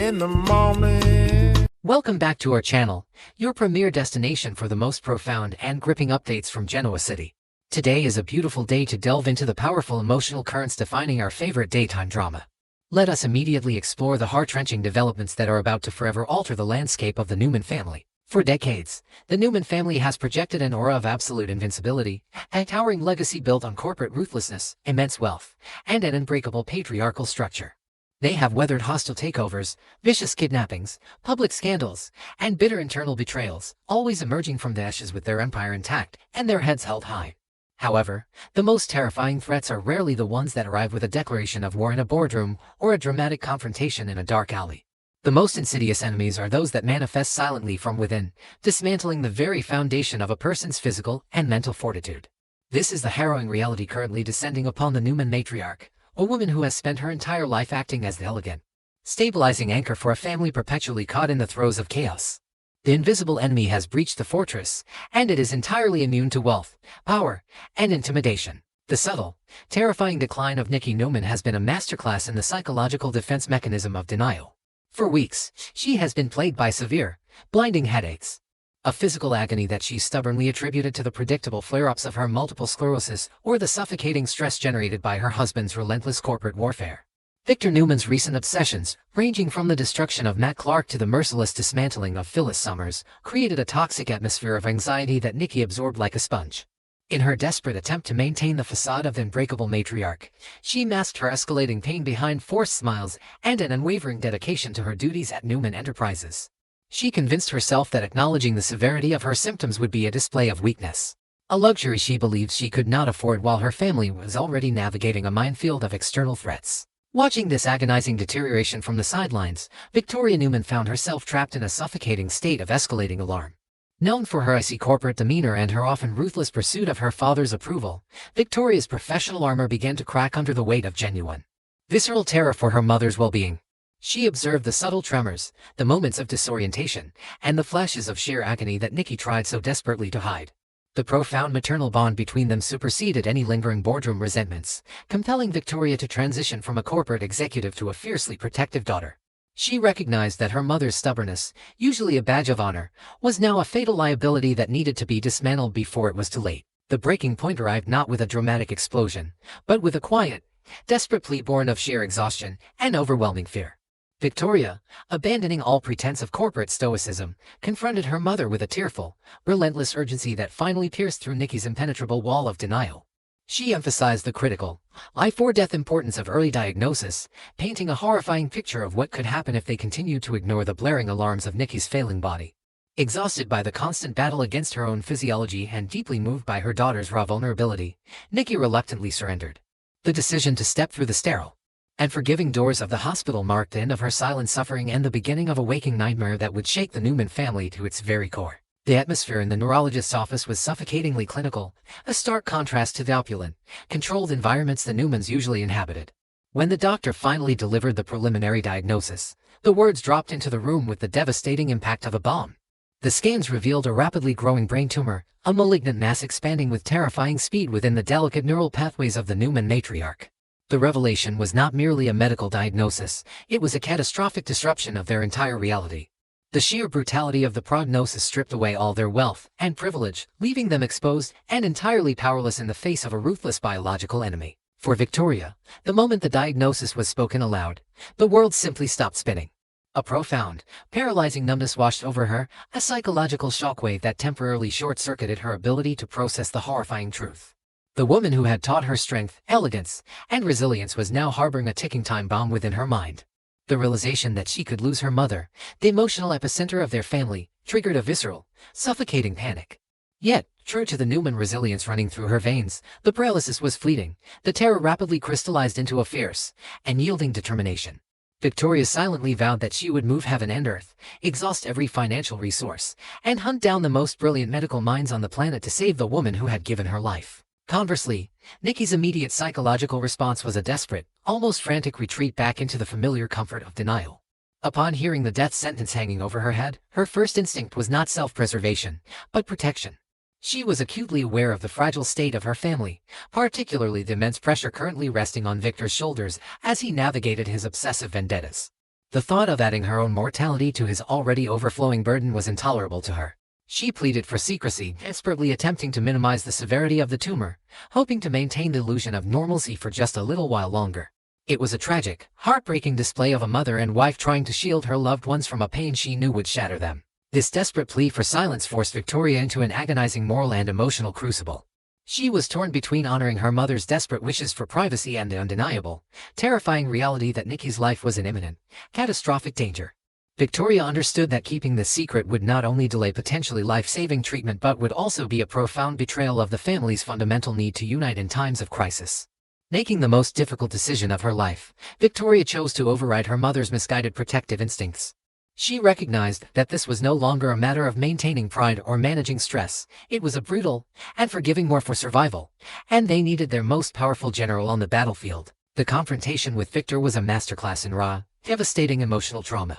in the morning. Welcome back to our channel, your premier destination for the most profound and gripping updates from Genoa City. Today is a beautiful day to delve into the powerful emotional currents defining our favorite daytime drama. Let us immediately explore the heart-wrenching developments that are about to forever alter the landscape of the Newman family. For decades, the Newman family has projected an aura of absolute invincibility, a towering legacy built on corporate ruthlessness, immense wealth, and an unbreakable patriarchal structure. They have weathered hostile takeovers, vicious kidnappings, public scandals, and bitter internal betrayals, always emerging from the ashes with their empire intact and their heads held high. However, the most terrifying threats are rarely the ones that arrive with a declaration of war in a boardroom or a dramatic confrontation in a dark alley. The most insidious enemies are those that manifest silently from within, dismantling the very foundation of a person's physical and mental fortitude. This is the harrowing reality currently descending upon the Newman matriarch, a woman who has spent her entire life acting as the elegant, stabilizing anchor for a family perpetually caught in the throes of chaos. The invisible enemy has breached the fortress, and it is entirely immune to wealth, power, and intimidation. The subtle, terrifying decline of Nikki Newman has been a masterclass in the psychological defense mechanism of denial. For weeks, she has been plagued by severe, blinding headaches, a physical agony that she stubbornly attributed to the predictable flare-ups of her multiple sclerosis or the suffocating stress generated by her husband's relentless corporate warfare. Victor Newman's recent obsessions, ranging from the destruction of Matt Clark to the merciless dismantling of Phyllis Summers, created a toxic atmosphere of anxiety that Nikki absorbed like a sponge. In her desperate attempt to maintain the facade of the unbreakable matriarch, she masked her escalating pain behind forced smiles and an unwavering dedication to her duties at Newman Enterprises. She convinced herself that acknowledging the severity of her symptoms would be a display of weakness, a luxury she believed she could not afford while her family was already navigating a minefield of external threats. Watching this agonizing deterioration from the sidelines, Victoria Newman found herself trapped in a suffocating state of escalating alarm. Known for her icy corporate demeanor and her often ruthless pursuit of her father's approval, Victoria's professional armor began to crack under the weight of genuine, visceral terror for her mother's well-being. She observed the subtle tremors, the moments of disorientation, and the flashes of sheer agony that Nikki tried so desperately to hide. The profound maternal bond between them superseded any lingering boardroom resentments, compelling Victoria to transition from a corporate executive to a fiercely protective daughter. She recognized that her mother's stubbornness, usually a badge of honor, was now a fatal liability that needed to be dismantled before it was too late. The breaking point arrived not with a dramatic explosion, but with a quiet, desperate plea born of sheer exhaustion and overwhelming fear. Victoria, abandoning all pretense of corporate stoicism, confronted her mother with a tearful, relentless urgency that finally pierced through Nikki's impenetrable wall of denial. She emphasized the critical, life-or-death importance of early diagnosis, painting a horrifying picture of what could happen if they continued to ignore the blaring alarms of Nikki's failing body. Exhausted by the constant battle against her own physiology and deeply moved by her daughter's raw vulnerability, Nikki reluctantly surrendered. The decision to step through the sterile and forgiving doors of the hospital marked the end of her silent suffering and the beginning of a waking nightmare that would shake the Newman family to its very core. The atmosphere in the neurologist's office was suffocatingly clinical, a stark contrast to the opulent, controlled environments the Newmans usually inhabited. When the doctor finally delivered the preliminary diagnosis, the words dropped into the room with the devastating impact of a bomb. The scans revealed a rapidly growing brain tumor, a malignant mass expanding with terrifying speed within the delicate neural pathways of the Newman matriarch. The revelation was not merely a medical diagnosis, it was a catastrophic disruption of their entire reality. The sheer brutality of the prognosis stripped away all their wealth and privilege, leaving them exposed and entirely powerless in the face of a ruthless biological enemy. For Victoria, the moment the diagnosis was spoken aloud, the world simply stopped spinning. A profound, paralyzing numbness washed over her, a psychological shockwave that temporarily short-circuited her ability to process the horrifying truth. The woman who had taught her strength, elegance, and resilience was now harboring a ticking time bomb within her mind. The realization that she could lose her mother, the emotional epicenter of their family, triggered a visceral, suffocating panic. Yet, true to the Newman resilience running through her veins, the paralysis was fleeting, the terror rapidly crystallized into a fierce, unyielding determination. Victoria silently vowed that she would move heaven and earth, exhaust every financial resource, and hunt down the most brilliant medical minds on the planet to save the woman who had given her life. Conversely, Nikki's immediate psychological response was a desperate, almost frantic retreat back into the familiar comfort of denial. Upon hearing the death sentence hanging over her head, her first instinct was not self-preservation, but protection. She was acutely aware of the fragile state of her family, particularly the immense pressure currently resting on Victor's shoulders as he navigated his obsessive vendettas. The thought of adding her own mortality to his already overflowing burden was intolerable to her. She pleaded for secrecy, desperately attempting to minimize the severity of the tumor, hoping to maintain the illusion of normalcy for just a little while longer. It was a tragic, heartbreaking display of a mother and wife trying to shield her loved ones from a pain she knew would shatter them. This desperate plea for silence forced Victoria into an agonizing moral and emotional crucible. She was torn between honoring her mother's desperate wishes for privacy and the undeniable, terrifying reality that Nikki's life was in imminent, catastrophic danger. Victoria understood that keeping this secret would not only delay potentially life-saving treatment but would also be a profound betrayal of the family's fundamental need to unite in times of crisis. Making the most difficult decision of her life, Victoria chose to override her mother's misguided protective instincts. She recognized that this was no longer a matter of maintaining pride or managing stress. It was a brutal and forgiving war for survival, and they needed their most powerful general on the battlefield. The confrontation with Victor was a masterclass in raw, devastating emotional trauma.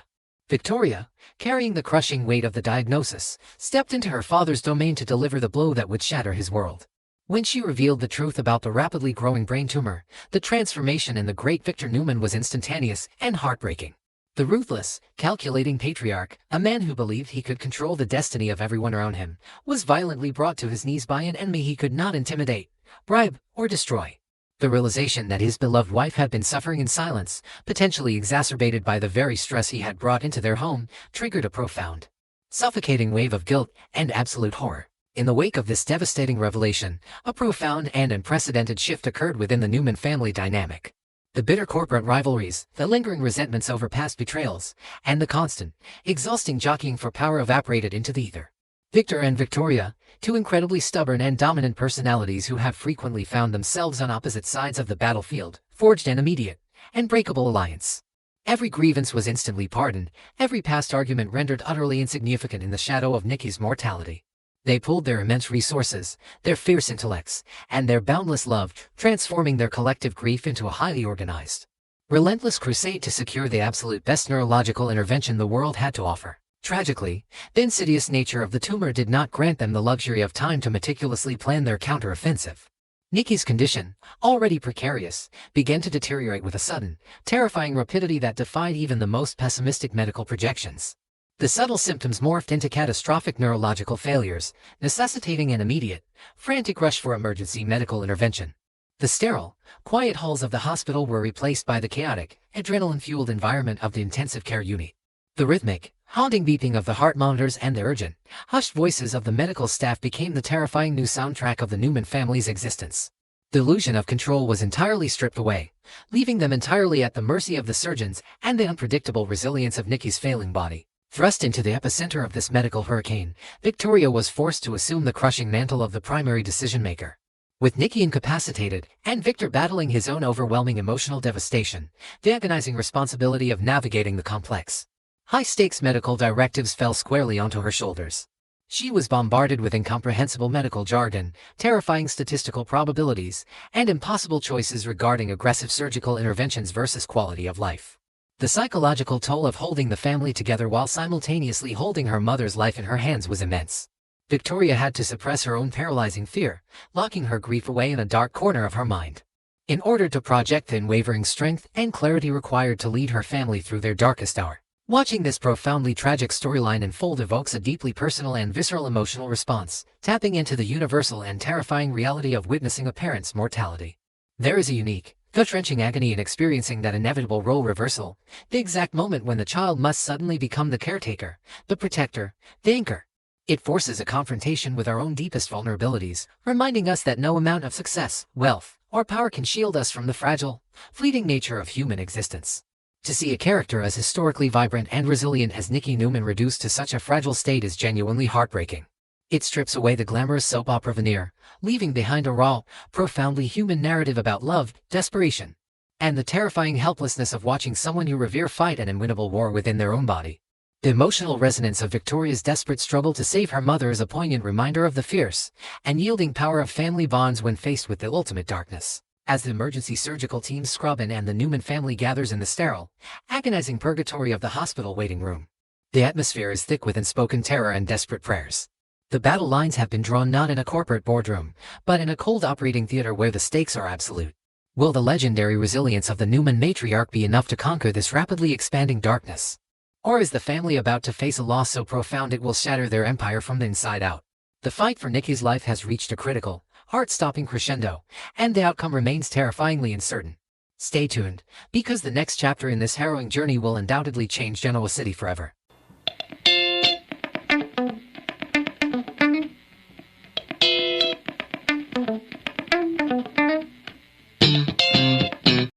Victoria, carrying the crushing weight of the diagnosis, stepped into her father's domain to deliver the blow that would shatter his world. When she revealed the truth about the rapidly growing brain tumor, the transformation in the great Victor Newman was instantaneous and heartbreaking. The ruthless, calculating patriarch, a man who believed he could control the destiny of everyone around him, was violently brought to his knees by an enemy he could not intimidate, bribe, or destroy. The realization that his beloved wife had been suffering in silence, potentially exacerbated by the very stress he had brought into their home, triggered a profound, suffocating wave of guilt and absolute horror. In the wake of this devastating revelation, a profound and unprecedented shift occurred within the Newman family dynamic. The bitter corporate rivalries, the lingering resentments over past betrayals, and the constant, exhausting jockeying for power evaporated into the ether. Victor and Victoria, two incredibly stubborn and dominant personalities who have frequently found themselves on opposite sides of the battlefield, forged an immediate, unbreakable alliance. Every grievance was instantly pardoned, every past argument rendered utterly insignificant in the shadow of Nikki's mortality. They pooled their immense resources, their fierce intellects, and their boundless love, transforming their collective grief into a highly organized, relentless crusade to secure the absolute best neurological intervention the world had to offer. Tragically, the insidious nature of the tumor did not grant them the luxury of time to meticulously plan their counteroffensive. Nikki's condition, already precarious, began to deteriorate with a sudden, terrifying rapidity that defied even the most pessimistic medical projections. The subtle symptoms morphed into catastrophic neurological failures, necessitating an immediate, frantic rush for emergency medical intervention. The sterile, quiet halls of the hospital were replaced by the chaotic, adrenaline-fueled environment of the intensive care unit. The rhythmic, haunting beeping of the heart monitors and the urgent, hushed voices of the medical staff became the terrifying new soundtrack of the Newman family's existence. The illusion of control was entirely stripped away, leaving them entirely at the mercy of the surgeons and the unpredictable resilience of Nikki's failing body. Thrust into the epicenter of this medical hurricane, Victoria was forced to assume the crushing mantle of the primary decision-maker. With Nikki incapacitated, and Victor battling his own overwhelming emotional devastation, the agonizing responsibility of navigating the complex, high-stakes medical directives fell squarely onto her shoulders. She was bombarded with incomprehensible medical jargon, terrifying statistical probabilities, and impossible choices regarding aggressive surgical interventions versus quality of life. The psychological toll of holding the family together while simultaneously holding her mother's life in her hands was immense. Victoria had to suppress her own paralyzing fear, locking her grief away in a dark corner of her mind. In order to project the unwavering strength and clarity required to lead her family through their darkest hour. Watching this profoundly tragic storyline unfold evokes a deeply personal and visceral emotional response, tapping into the universal and terrifying reality of witnessing a parent's mortality. There is a unique, gut-wrenching agony in experiencing that inevitable role reversal, the exact moment when the child must suddenly become the caretaker, the protector, the anchor. It forces a confrontation with our own deepest vulnerabilities, reminding us that no amount of success, wealth, or power can shield us from the fragile, fleeting nature of human existence. To see a character as historically vibrant and resilient as Nikki Newman reduced to such a fragile state is genuinely heartbreaking. It strips away the glamorous soap opera veneer, leaving behind a raw, profoundly human narrative about love, desperation, and the terrifying helplessness of watching someone you revere fight an unwinnable war within their own body. The emotional resonance of Victoria's desperate struggle to save her mother is a poignant reminder of the fierce, unyielding power of family bonds when faced with the ultimate darkness. As the emergency surgical teams scrub in and the Newman family gathers in the sterile, agonizing purgatory of the hospital waiting room, the atmosphere is thick with unspoken terror and desperate prayers. The battle lines have been drawn not in a corporate boardroom, but in a cold operating theater where the stakes are absolute. Will the legendary resilience of the Newman matriarch be enough to conquer this rapidly expanding darkness? Or is the family about to face a loss so profound it will shatter their empire from the inside out? The fight for Nikki's life has reached a critical, heart-stopping crescendo, and the outcome remains terrifyingly uncertain. Stay tuned, because the next chapter in this harrowing journey will undoubtedly change Genoa City forever.